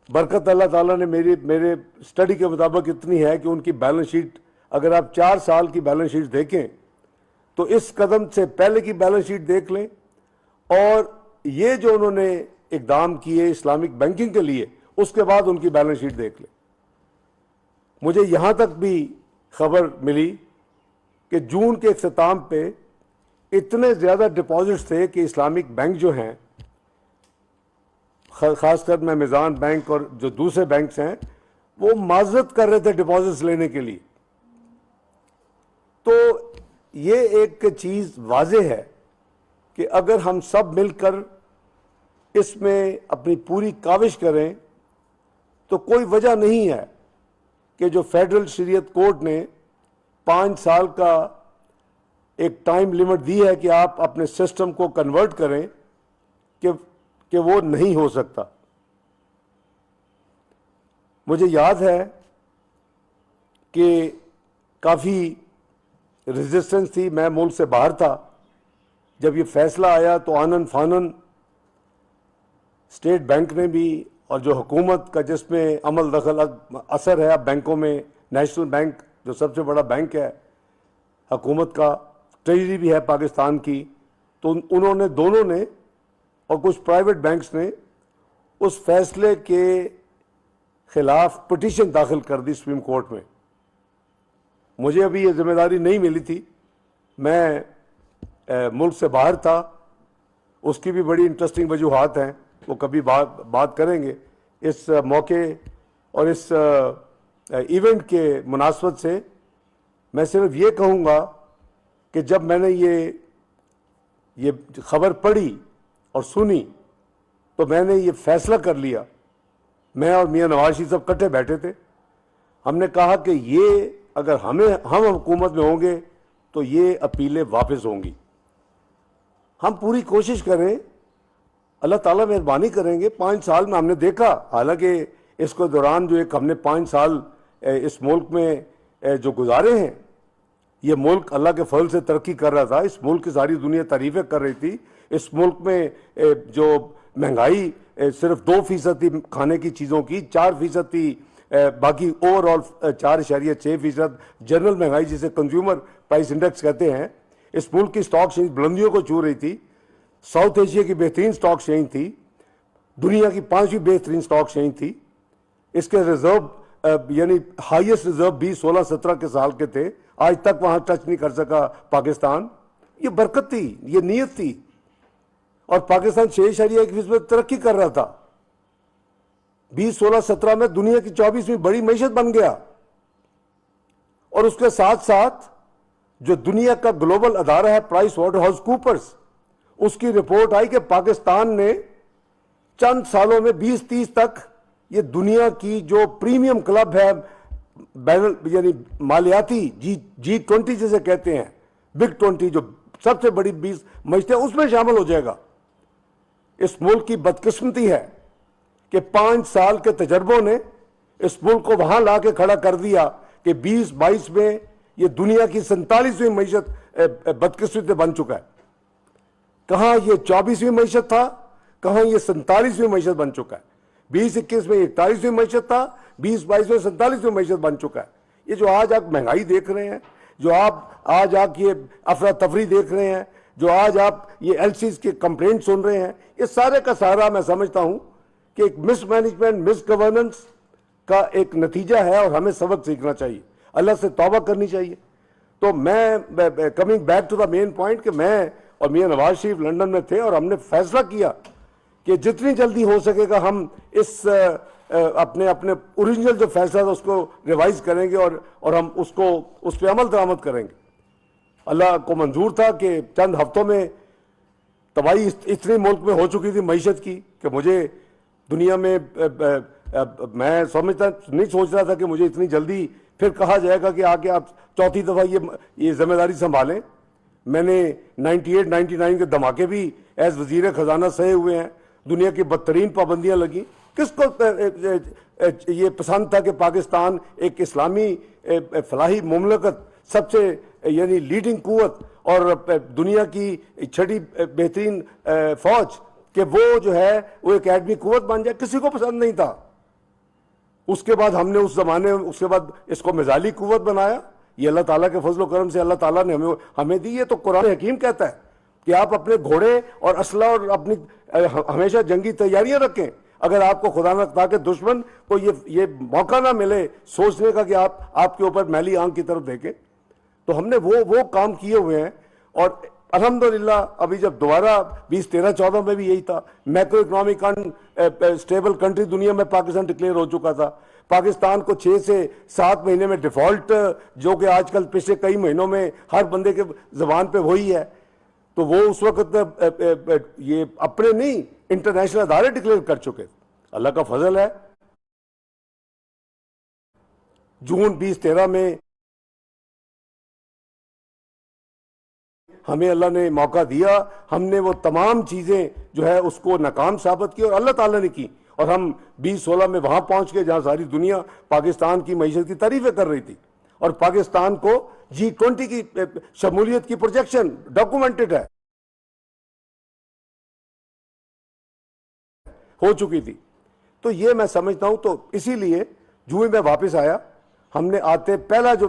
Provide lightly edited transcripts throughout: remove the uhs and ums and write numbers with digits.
برکت اللہ تعالیٰ نے میرے اسٹڈی کے مطابق اتنی ہے کہ ان کی بیلنس شیٹ اگر آپ 4 سال کی بیلنس شیٹ دیکھیں تو اس قدم سے پہلے کی بیلنس شیٹ دیکھ لیں، اور یہ جو انہوں نے اقدام کیے اسلامک بینکنگ کے لیے اس کے بعد ان کی بیلنس شیٹ دیکھ لیں۔ مجھے یہاں تک بھی خبر ملی کہ جون کے اختتام پہ اتنے زیادہ ڈپازٹس تھے کہ اسلامک بینک جو ہیں، خاص کر میں میزان بینک اور جو دوسرے بینکس ہیں، وہ معذرت کر رہے تھے ڈپازٹس لینے کے لیے۔ تو یہ ایک چیز واضح ہے کہ اگر ہم سب مل کر اس میں اپنی پوری کاوش کریں تو کوئی وجہ نہیں ہے کہ جو فیڈرل شریعت کورٹ نے 5 سال کا ایک ٹائم لمٹ دی ہے کہ آپ اپنے سسٹم کو کنورٹ کریں کہ وہ نہیں ہو سکتا۔ مجھے یاد ہے کہ کافی ریزسٹنس تھی، میں ملک سے باہر تھا، جب یہ فیصلہ آیا تو آنن فانن اسٹیٹ بینک نے بھی اور جو حکومت کا جس میں عمل دخل اثر ہے اب بینکوں میں، نیشنل بینک جو سب سے بڑا بینک ہے حکومت کا، ٹریجری بھی ہے پاکستان کی، تو انہوں نے دونوں نے اور کچھ پرائیویٹ بینکس نے اس فیصلے کے خلاف پٹیشن داخل کر دی سپریم کورٹ میں۔ مجھے ابھی یہ ذمہ داری نہیں ملی تھی، میں ملک سے باہر تھا، اس کی بھی بڑی انٹرسٹنگ وجوہات ہیں، وہ کبھی بات کریں گے۔ اس موقع اور اس ایونٹ کے مناسبت سے میں صرف یہ کہوں گا کہ جب میں نے یہ خبر پڑھی اور سنی تو میں نے یہ فیصلہ کر لیا، میں اور میاں نواز شریف صاحب کٹھے بیٹھے تھے، ہم نے کہا کہ یہ اگر ہم حکومت میں ہوں گے تو یہ اپیلیں واپس ہوں گی۔ ہم پوری کوشش کریں، اللہ تعالیٰ مہربانی کریں گے۔ 5 سال میں ہم نے دیکھا، حالانکہ اس کے دوران جو ایک ہم نے 5 سال اس ملک میں جو گزارے ہیں، یہ ملک اللہ کے فضل سے ترقی کر رہا تھا، اس ملک کی ساری دنیا تعریفیں کر رہی تھی، اس ملک میں جو مہنگائی صرف 2% تھی کھانے کی چیزوں کی، 4% تھی باقی اوور آل 4.6% جنرل مہنگائی جسے کنزیومر پرائس انڈیکس کہتے ہیں۔ اس ملک کی اسٹاک ایکسچینج بلندیوں کو چھو رہی تھی، ساؤتھ ایشیا کی بہترین اسٹاک ایکسچینج تھی، دنیا کی 5ویں بہترین اسٹاک ایکسچینج تھی، اس کے ریزرو یعنی ہائیسٹ ریزرو 2016-17 کے سال کے تھے، آج تک وہاں ٹچ نہیں کر سکا پاکستان۔ یہ برکت تھی، یہ نیت تھی، اور پاکستان 6.1% ترقی کر رہا تھا۔ 2016-17 میں دنیا کی 24ویں بڑی معیشت بن گیا، اور اس کے ساتھ ساتھ جو دنیا کا گلوبل ادارہ ہے پرائس واٹر ہاؤس کوپرز، اس کی رپورٹ آئی کہ پاکستان نے چند سالوں میں 2030 تک یہ دنیا کی جو پریمیم کلب ہے یعنی مالیاتی G20 جسے کہتے ہیں، بگ 20 جو سب سے بڑی 20 معیشتیں، اس میں شامل ہو جائے گا۔ اس ملک کی بدقسمتی ہے کہ 5 سال کے تجربوں نے اس ملک کو وہاں لا کے کھڑا کر دیا کہ 2022 میں یہ دنیا کی 47ویں معیشت بدقسمتی بن چکا ہے۔ کہاں یہ 24ویں معیشت تھا، کہاں یہ 47ویں معیشت بن چکا ہے۔ 2021 میں 41ویں معیشت تھا، 2022 میں 47ویں معیشت بن چکا ہے۔ یہ جو آج آپ مہنگائی دیکھ رہے ہیں، جو آپ آج یہ افراتفری دیکھ رہے ہیں، جو آج آپ یہ ایل سیز کے کمپلینٹ سن رہے ہیں، یہ سارے کا سارا میں سمجھتا ہوں کہ ایک مس مینجمنٹ، مس گورننس کا ایک نتیجہ ہے، اور ہمیں سبق سیکھنا چاہیے، اللہ سے توبہ کرنی چاہیے۔ تو میں coming back to the main point کہ میں اور میاں نواز شریف لندن میں تھے، اور ہم نے فیصلہ کیا کہ جتنی جلدی ہو سکے گا ہم اس اپنے اوریجنل جو فیصلہ تھا اس کو ریوائز کریں گے، اور ہم اس پہ عمل درآمد کریں گے۔ اللہ کو منظور تھا کہ چند ہفتوں میں تباہی اتنی ملک میں ہو چکی تھی معیشت کی کہ مجھے دنیا میں میں نہیں سوچ رہا تھا کہ مجھے اتنی جلدی پھر کہا جائے گا کہ آگے آپ 4تھی دفعہ یہ ذمہ داری سنبھالیں۔ میں نے 98-99 کے دھماکے بھی ایز وزیر خزانہ سہے ہوئے ہیں، دنیا کی بدترین پابندیاں لگیں۔ کس کو یہ پسند تھا کہ پاکستان ایک اسلامی فلاحی مملکت، سب سے یعنی لیڈنگ قوت اور دنیا کی 6ٹھی بہترین فوج، کہ وہ جو ہے وہ ایک ایٹمی قوت بن جائے؟ کسی کو پسند نہیں تھا۔ اس کے بعد ہم نے اس زمانے میں اس کے بعد اس کو مثالی قوت بنایا. یہ اللہ تعالیٰ کے فضل و کرم سے اللہ تعالیٰ نے ہمیں دی. یہ تو قرآن حکیم کہتا ہے کہ آپ اپنے گھوڑے اور اسلحہ اور اپنی ہمیشہ جنگی تیاریاں رکھیں. اگر آپ کو خدا نہ تاکہ دشمن کو یہ موقع نہ ملے سوچنے کا کہ آپ کے اوپر میلی آنکھ کی طرف دیکھیں. تو ہم نے وہ کام کیے ہوئے ہیں. اور الحمدللہ ابھی جب دوبارہ 2013-14 میں بھی یہی تھا, میکرو اکنامک اسٹیبل کنٹری دنیا میں پاکستان ڈکلیئر ہو چکا تھا. پاکستان کو 6 سے 7 مہینے میں ڈیفالٹ, جو کہ آج کل پچھلے کئی مہینوں میں ہر بندے کے زبان پہ وہی ہے, تو وہ اس وقت یہ اپنے نہیں انٹرنیشنل ادارے ڈکلیئر کر چکے. اللہ کا فضل ہے. جون 2013 میں ہمیں اللہ نے موقع دیا, ہم نے وہ تمام چیزیں جو ہے اس کو ناکام ثابت کی اور اللہ تعالیٰ نے کی, اور ہم 2016 میں وہاں پہنچ گئے جہاں ساری دنیا پاکستان کی معیشت کی تعریفیں کر رہی تھی, اور پاکستان کو G20 کی شمولیت کی پروجیکشن ڈاکومنٹڈ ہے ہو چکی تھی. تو یہ میں سمجھتا ہوں. تو اسی لیے جو ہی میں واپس آیا, ہم نے آتے پہلا جو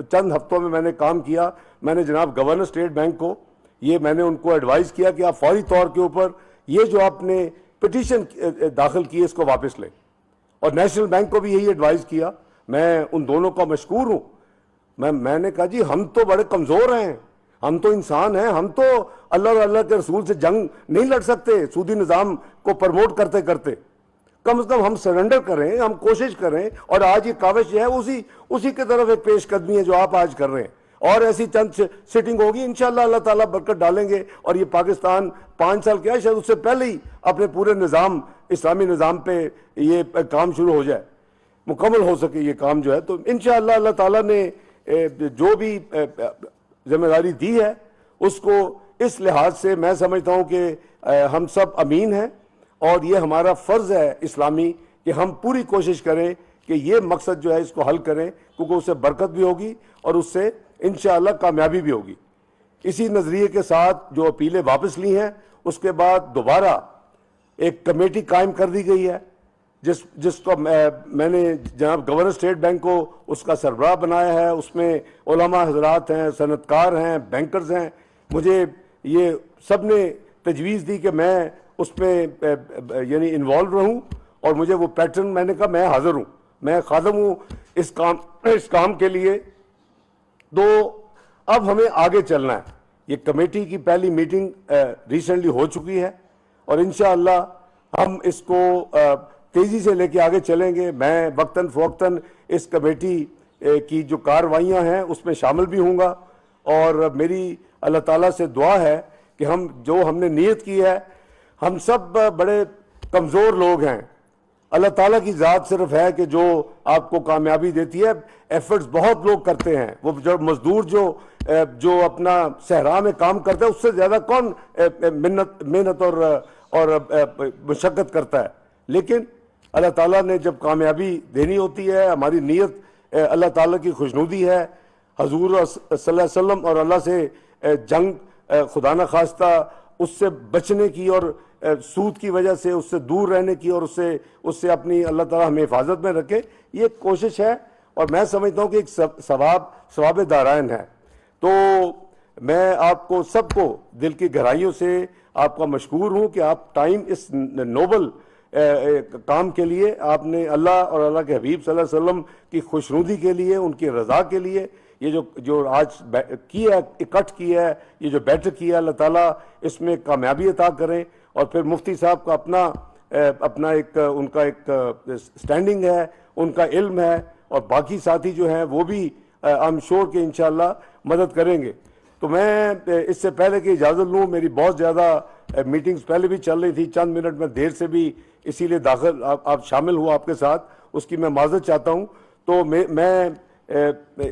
چند ہفتوں میں نے کام کیا, میں نے جناب گورنر اسٹیٹ بینک کو یہ میں نے ان کو ایڈوائز کیا کہ آپ فوری طور کے اوپر یہ جو آپ نے پٹیشن داخل کی ہے اس کو واپس لیں, اور نیشنل بینک کو بھی یہی ایڈوائز کیا. میں ان دونوں کا مشکور ہوں. میں نے کہا جی ہم تو بڑے کمزور ہیں, ہم تو انسان ہیں, ہم تو اللہ اور اللہ کے رسول سے جنگ نہیں لڑ سکتے سودی نظام کو پروموٹ کرتے کرتے. کم از کم ہم سرنڈر کریں, ہم کوشش کریں. اور آج یہ کاوش ہے اسی کی طرف ایک پیش قدمی ہے جو آپ آج کر رہے ہیں, اور ایسی چند سٹنگ ہوگی انشاءاللہ اللہ تعالیٰ برکت ڈالیں گے, اور یہ پاکستان 5 سال کیا شاید اس سے پہلے ہی اپنے پورے نظام اسلامی نظام پہ یہ کام شروع ہو جائے, مکمل ہو سکے یہ کام جو ہے. تو انشاءاللہ اللہ تعالیٰ نے جو بھی ذمہ داری دی ہے اس کو اس لحاظ سے میں سمجھتا ہوں کہ ہم سب امین ہیں, اور یہ ہمارا فرض ہے اسلامی کہ ہم پوری کوشش کریں کہ یہ مقصد جو ہے اس کو حل کریں, کیونکہ اس سے برکت بھی ہوگی اور اس سے انشاءاللہ کامیابی بھی ہوگی. اسی نظریے کے ساتھ جو اپیلیں واپس لی ہیں, اس کے بعد دوبارہ ایک کمیٹی قائم کر دی گئی ہے جس کو میں نے جناب گورنر اسٹیٹ بینک کو اس کا سربراہ بنایا ہے. اس میں علماء حضرات ہیں, صنعت کار ہیں, بینکرز ہیں. مجھے یہ سب نے تجویز دی کہ میں اس میں یعنی انوالو رہوں, اور مجھے وہ پیٹرن, میں نے کہا میں حاضر ہوں, میں خادم ہوں اس کام کے لیے. تو اب ہمیں آگے چلنا ہے. یہ کمیٹی کی پہلی میٹنگ ریسنٹلی ہو چکی ہے, اور انشاءاللہ ہم اس کو تیزی سے لے کے آگے چلیں گے. میں وقتاً فوقتاً اس کمیٹی کی جو کاروائیاں ہیں اس میں شامل بھی ہوں گا, اور میری اللہ تعالیٰ سے دعا ہے کہ ہم نے نیت کی ہے, ہم سب بڑے کمزور لوگ ہیں. اللہ تعالیٰ کی ذات صرف ہے کہ جو آپ کو کامیابی دیتی ہے. ایفرٹس بہت لوگ کرتے ہیں, وہ جو مزدور جو اپنا صحرا میں کام کرتا ہے اس سے زیادہ کون محنت اور مشقت کرتا ہے. لیکن اللہ تعالیٰ نے جب کامیابی دینی ہوتی ہے, ہماری نیت اللہ تعالیٰ کی خوشنودی ہے, حضور صلی اللہ علیہ وسلم اور اللہ سے جنگ خدا نہ خواستہ اس سے بچنے کی, اور سود کی وجہ سے اس سے دور رہنے کی, اور اس سے اپنی اللہ تعالیٰ ہمیں حفاظت میں رکھے. یہ کوشش ہے, اور میں سمجھتا ہوں کہ ایک ثواب دارائن ہے. تو میں آپ کو سب کو دل کی گہرائیوں سے آپ کا مشکور ہوں کہ آپ ٹائم اس نوبل کام کے لیے آپ نے اللہ اور اللہ کے حبیب صلی اللہ علیہ وسلم کی خوشنودی کے لیے, ان کی رضا کے لیے یہ جو آج کیا ہے, اکٹھ کیا ہے, یہ جو بیٹھک کی ہے, اللہ تعالیٰ اس میں کامیابی عطا کریں. اور پھر مفتی صاحب کا اپنا ایک ان کا ایک سٹینڈنگ ہے, ان کا علم ہے, اور باقی ساتھی جو ہیں وہ بھی آئی ایم شور کہ انشاءاللہ مدد کریں گے. تو میں اس سے پہلے کہ اجازت لوں, میری بہت زیادہ میٹنگز پہلے بھی چل رہی تھی, چند منٹ میں دیر سے بھی اسی لیے داخل آپ شامل ہوا آپ کے ساتھ, اس کی میں معذرت چاہتا ہوں. تو میں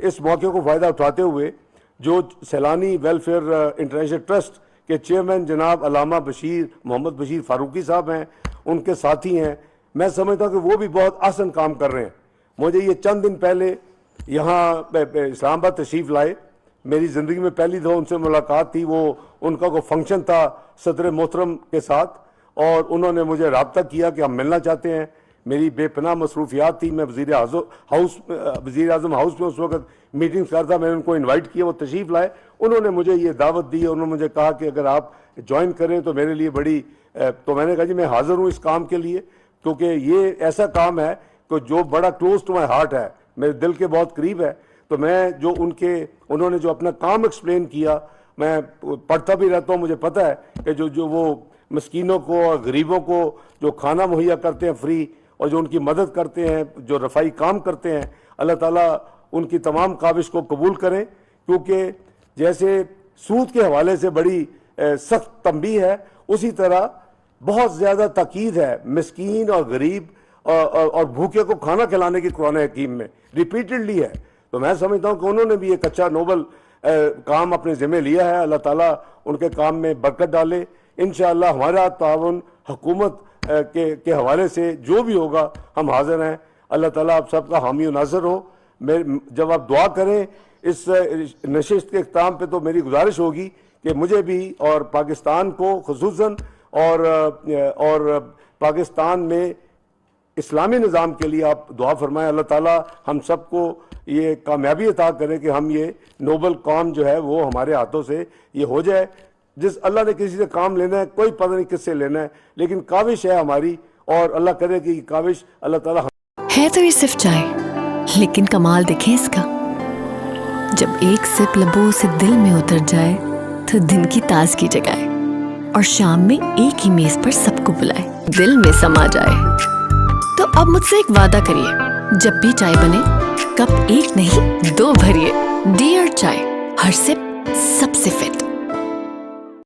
اس موقع کو فائدہ اٹھاتے ہوئے جو سیلانی ویلفیئر انٹرنیشنل ٹرسٹ کے چیئرمین جناب علامہ محمد بشیر فاروقی صاحب ہیں, ان کے ساتھی ہیں, میں سمجھتا ہوں کہ وہ بھی بہت آسن کام کر رہے ہیں. مجھے یہ چند دن پہلے یہاں اسلام آباد تشریف لائے, میری زندگی میں پہلی دفعہ ان سے ملاقات تھی. وہ ان کا کوئی فنکشن تھا صدر محترم کے ساتھ, اور انہوں نے مجھے رابطہ کیا کہ ہم ملنا چاہتے ہیں. میری بے پناہ مصروفیات تھی. میں وزیر اعظم ہاؤس میں اس وقت میٹنگز کرتا. میں نے ان کو انوائٹ کیا, وہ تشریف لائے. انہوں نے مجھے یہ دعوت دی, انہوں نے مجھے کہا کہ اگر آپ جوائن کریں تو میرے لیے بڑی, تو میں نے کہا جی میں حاضر ہوں اس کام کے لیے, کیونکہ یہ ایسا کام ہے کہ جو بڑا کلوز ٹو مائی ہارٹ ہے, میرے دل کے بہت قریب ہے. تو میں جو انہوں نے جو اپنا کام ایکسپلین کیا, میں پڑھتا بھی رہتا ہوں, مجھے پتہ ہے کہ جو وہ مسکینوں کو اور غریبوں کو جو کھانا مہیا کرتے ہیں فری, اور جو ان کی مدد کرتے ہیں, جو رفائی کام کرتے ہیں, اللہ تعالیٰ ان کی تمام کاوش کو قبول کریں. کیونکہ جیسے سود کے حوالے سے بڑی سخت تنبیہ ہے, اسی طرح بہت زیادہ تاکید ہے مسکین اور غریب اور بھوکے کو کھانا کھلانے کی قرآن حکیم میں ریپیٹڈلی ہے. تو میں سمجھتا ہوں کہ انہوں نے بھی ایک اچھا نوبل کام اپنے ذمہ لیا ہے. اللہ تعالیٰ ان کے کام میں برکت ڈالے. انشاءاللہ ہمارا تعاون حکومت کے حوالے سے جو بھی ہوگا ہم حاضر ہیں. اللہ تعالیٰ آپ سب کا حامی و ناصر ہو. جب آپ دعا کریں اس نشست کے اختتام پہ, تو میری گزارش ہوگی کہ مجھے بھی اور پاکستان کو خصوصاً اور پاکستان میں اسلامی نظام کے لیے آپ دعا فرمائیں. اللہ تعالیٰ ہم سب کو یہ کامیابی عطا کرے کہ ہم یہ نوبل کام جو ہے وہ ہمارے ہاتھوں سے یہ ہو جائے. جس اللہ نے کسی سے کام لینا ہے, کوئی پتہ نہیں کس سے لینا ہے, لیکن کاوش ہے ہماری, اور اللہ کرے کہ یہ کاوش اللہ تعالیٰ ہے تو یہ صرف چائے, لیکن کمال دیکھیں اس کا. جب ایک سپ لبوں سے دل میں اتر جائے تو دن کی تازگی جگائے, اور شام میں ایک ہی میز پر سب کو بلائے, دل میں سما جائے. تو اب مجھ سے ایک وعدہ کریے, جب بھی چائے بنے کپ ایک نہیں 2 بھریے. ڈیئر چائے, ہر سپ سب سے فٹ.